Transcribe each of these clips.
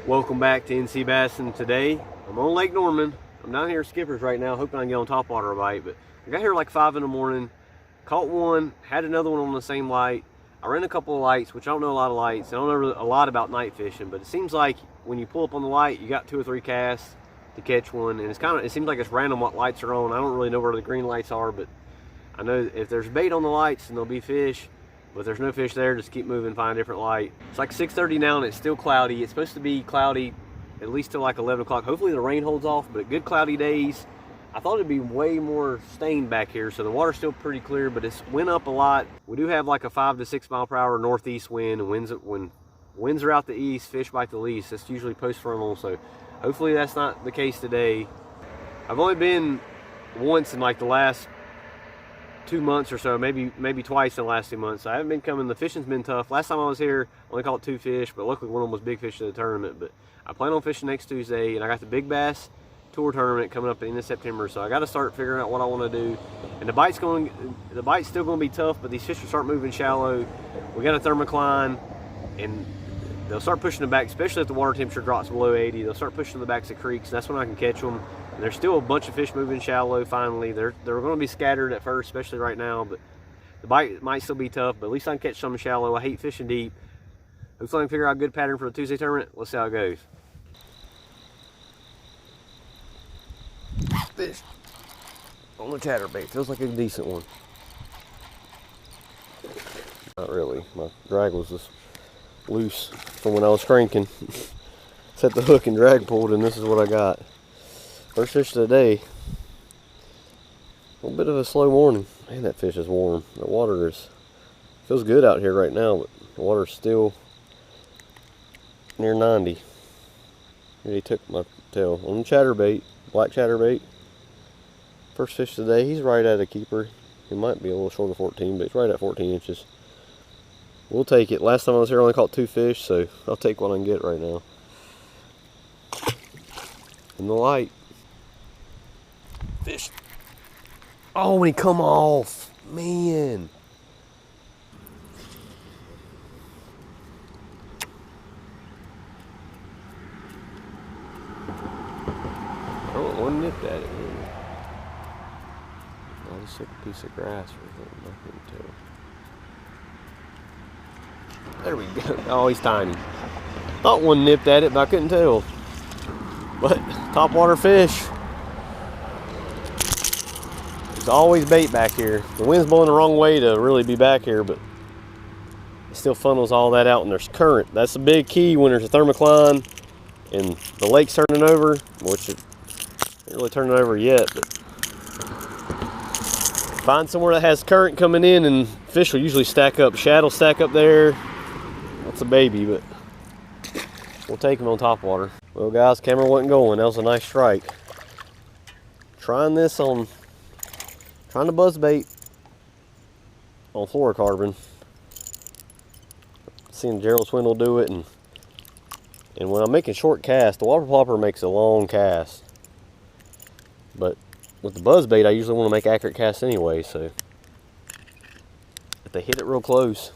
Welcome back to NC Bassin. Today I'm on Lake Norman. I'm down here at Skipper's right now, hoping I can get on topwater a bite. But I got here like 5 in the morning, caught one, had another one on the same light. I ran a couple of lights, which I don't know a lot of lights. I don't know a lot about night fishing, but it seems like when you pull up on the light, you got 2 or 3 casts to catch one, and it seems like it's random what lights are on. I don't really know where the green lights are, but I know if there's bait on the lights, then there'll be fish. But if there's no fish there, just keep moving, find a different light. It's like 6:30 now and it's still cloudy. It's supposed to be cloudy at least till like 11 o'clock. Hopefully the rain holds off, but good cloudy days. I thought it'd be way more stained back here, so the water's still pretty clear, but it's went up a lot. We do have like a 5 to 6 mile per hour northeast wind, and when winds are out the east, fish bite the least. That's usually post-frontal, so hopefully that's not the case today. I've only been once in like the last 2 months or so, maybe twice in the last 2 months. I haven't been coming. The fishing's been tough. Last time I was here, I only caught 2 fish, but luckily one of them was big fish to the tournament. But I plan on fishing next Tuesday, and I got the Big Bass Tour tournament coming up at the end of September, so I got to start figuring out what I want to do. And the bite's still going to be tough, but these fish will start moving shallow. We got a thermocline, and they'll start pushing them back, especially if the water temperature drops below 80. They'll start pushing the backs of creeks, and that's when I can catch them. And there's still a bunch of fish moving shallow finally. They're going to be scattered at first, especially right now, but the bite might still be tough, but at least I can catch some shallow. I hate fishing deep. Hopefully I can figure out a good pattern for the Tuesday tournament. Let's see how it goes. Fish on the chatterbait. Feels like a decent one. Not really. My drag was just loose from when I was cranking. Set the hook and drag pulled, and this is what I got. First fish of the day. A little bit of a slow morning. Man, that fish is warm. The water feels good out here right now, but the water's still near 90. He took my tail on the chatterbait, black chatterbait. First fish of the day. He's right at a keeper. He might be a little short of 14, but he's right at 14 inches. We'll take it. Last time I was here, I only caught 2 fish, so I'll take what I can get right now. In the light. Fish. Oh, when he come off, man. Oh, one nipped at it. I'll just took a piece of grass or something. I couldn't tell. There we go. Oh, he's tiny. Thought one nipped at it, but I couldn't tell. But topwater fish. There's always bait back here. The wind's blowing the wrong way to really be back here, but it still funnels all that out, and there's current. That's the big key when there's a thermocline and the lake's turning over, which it ain't really turning over yet, but find somewhere that has current coming in, and fish will usually stack up. Shad will stack up there. That's a baby, but we'll take them on topwater. Well, guys, camera wasn't going. That was a nice strike. Trying to buzz bait on fluorocarbon. Seeing Gerald Swindle do it, and when I'm making short casts, the water plopper makes a long cast. But with the buzz bait, I usually want to make accurate casts anyway, so if they hit it real close,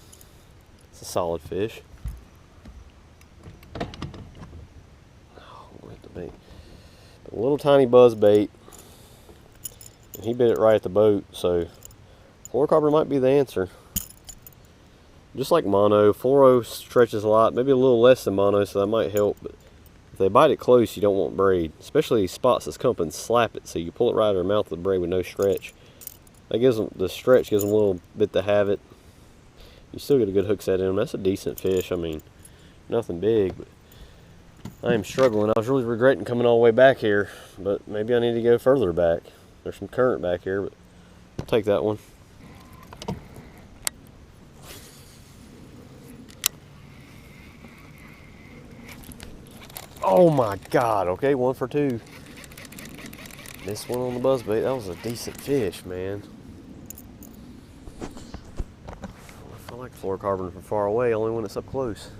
it's a solid fish. A little tiny buzz bait, and he bit it right at the boat, so fluorocarbon might be the answer. Just like mono, fluoro stretches a lot, maybe a little less than mono, so that might help, but if they bite it close, you don't want braid, especially spots that's come up and slap it, so you pull it right out of their mouth with the braid with no stretch. That gives them, the stretch gives them a little bit to have it. You still get a good hook set in them. That's a decent fish. I mean, nothing big, but I am struggling. I was really regretting coming all the way back here, but maybe I need to go further back. There's some current back here, but I'll take that one. Oh my God, okay, 1 for 2. This one on the buzzbait, that was a decent fish, man. I like fluorocarbon from far away, only when it's up close.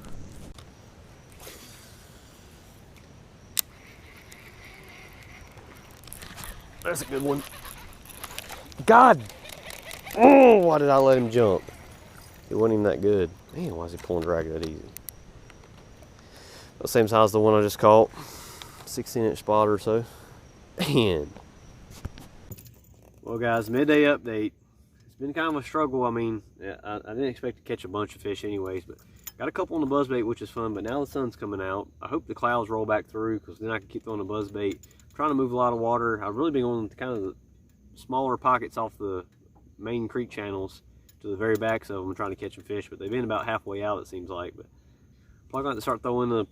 That's a good one. God! Oh, why did I let him jump? It wasn't even that good. Man, why is he pulling drag that easy? The same size as the one I just caught. 16-inch spot or so. And well guys, midday update. It's been kind of a struggle. I mean, I didn't expect to catch a bunch of fish anyways, but got a couple on the buzzbait, which is fun. But now the sun's coming out. I hope the clouds roll back through, because then I can keep throwing the buzzbait. I'm trying to move a lot of water. I've really been going kind of the smaller pockets off the main creek channels to the very backs of them, trying to catch some fish, but they've been about halfway out, it seems like. But I'm probably going to start throwing the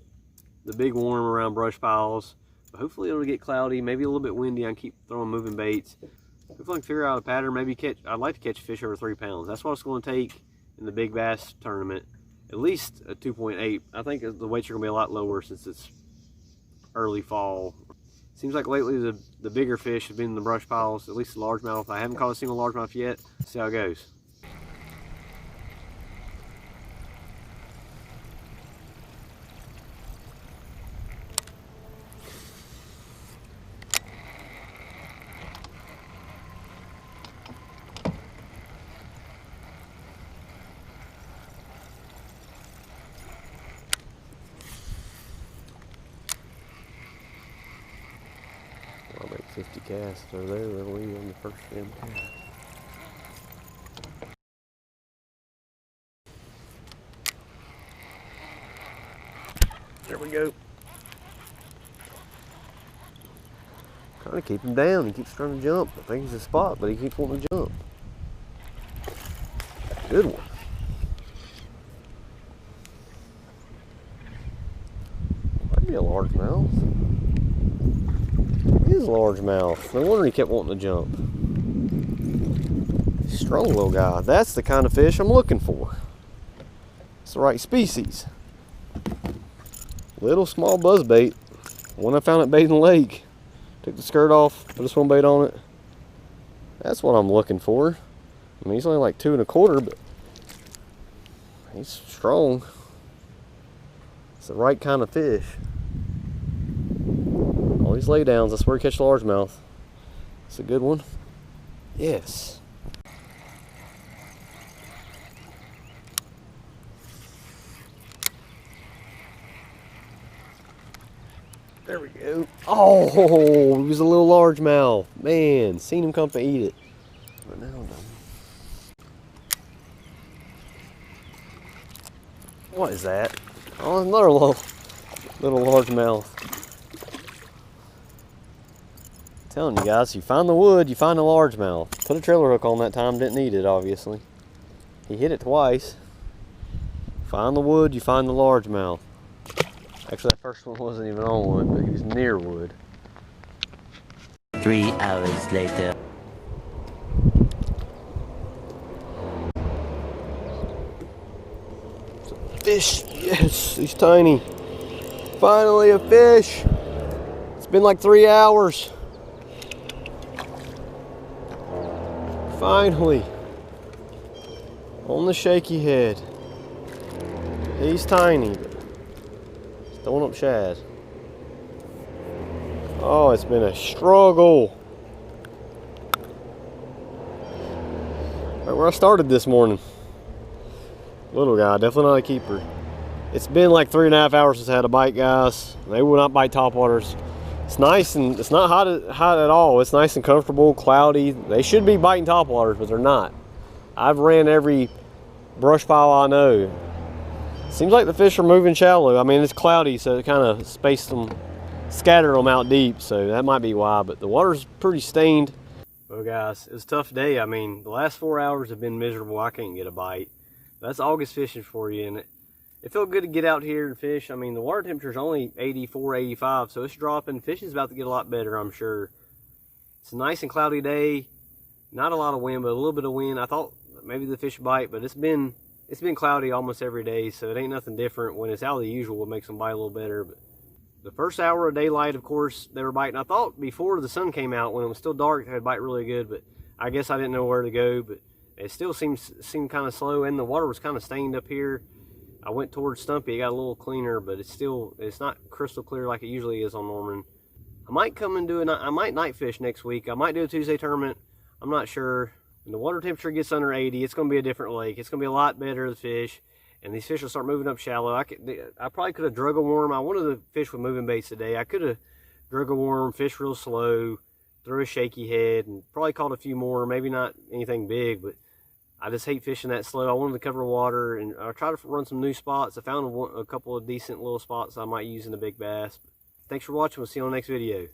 big worm around brush piles. But hopefully it'll get cloudy, maybe a little bit windy. I can keep throwing moving baits. Hopefully I can figure out a pattern, maybe catch. I'd like to catch a fish over 3 pounds. That's what it's going to take in the big bass tournament. At least a 2.8. I think the weights are going to be a lot lower since it's early fall. Seems like lately the bigger fish have been in the brush piles, at least the largemouth. I haven't caught a single largemouth yet. Let's see how it goes. I'll make 50 casts over there early on the first damn cast. There we go. Trying to keep him down. He keeps trying to jump. I think he's a spot, but he keeps wanting to jump. Good one. Might be a largemouth. He is a largemouth. No wonder he kept wanting to jump. Strong little guy. That's the kind of fish I'm looking for. It's the right species. Little small buzzbait. One I found at Bathing Lake. Took the skirt off, put a swim bait on it. That's what I'm looking for. I mean, he's only like 2 1/4, but he's strong. It's the right kind of fish. All these laydowns, that's where you catch the largemouth. It's a good one. Yes. There we go. Oh, he was a little largemouth. Man, seen him come to eat it. But now I'm done. What is that? Oh, another little largemouth. Telling you guys, you find the wood, you find the largemouth. Put a trailer hook on that time, didn't need it, obviously. He hit it twice. Find the wood, you find the largemouth. Actually, that first one wasn't even on wood, but he was near wood. 3 hours later. Fish, yes, he's tiny. Finally a fish. It's been like 3 hours. Finally, on the shaky head. He's tiny, but he's throwing up shad. Oh, it's been a struggle. Right where I started this morning. Little guy, definitely not a keeper. It's been like 3.5 hours since I had a bite, guys. They will not bite topwaters. It's nice and it's not hot at all. It's nice and comfortable, cloudy. They should be biting topwaters, but they're not. I've ran every brush pile I know. Seems like the fish are moving shallow. I mean, it's cloudy, so it kind of spaced them, scattered them out deep, so that might be why, but the water's pretty stained. Well, guys, it was a tough day. I mean, the last 4 hours have been miserable. I can't get a bite. That's August fishing for you, and it felt good to get out here and fish. I mean, the water temperature is only 84, 85, so it's dropping. Fishing's about to get a lot better, I'm sure. It's a nice and cloudy day. Not a lot of wind, but a little bit of wind. I thought maybe the fish bite, but it's been cloudy almost every day, so it ain't nothing different. When it's out of the usual, it makes them bite a little better. But the first hour of daylight, of course, they were biting. I thought before the sun came out, when it was still dark, they'd bite really good, but I guess I didn't know where to go. But it still seemed kind of slow, and the water was kind of stained up here. I went towards Stumpy. It got a little cleaner, but it's not crystal clear like it usually is on Norman. I might come and I might night fish next week. I might do a Tuesday tournament. I'm not sure. When the water temperature gets under 80, it's going to be a different lake. It's going to be a lot better to fish. and these fish will start moving up shallow. I probably could have drug a worm. I wanted to fish with moving baits today. I could have drug a worm, fish real slow, threw a shaky head, and probably caught a few more. Maybe not anything big, but I just hate fishing that slow. I wanted to cover water, and I tried to run some new spots. I found a couple of decent little spots I might use in the big bass. Thanks for watching. We'll see you on the next video.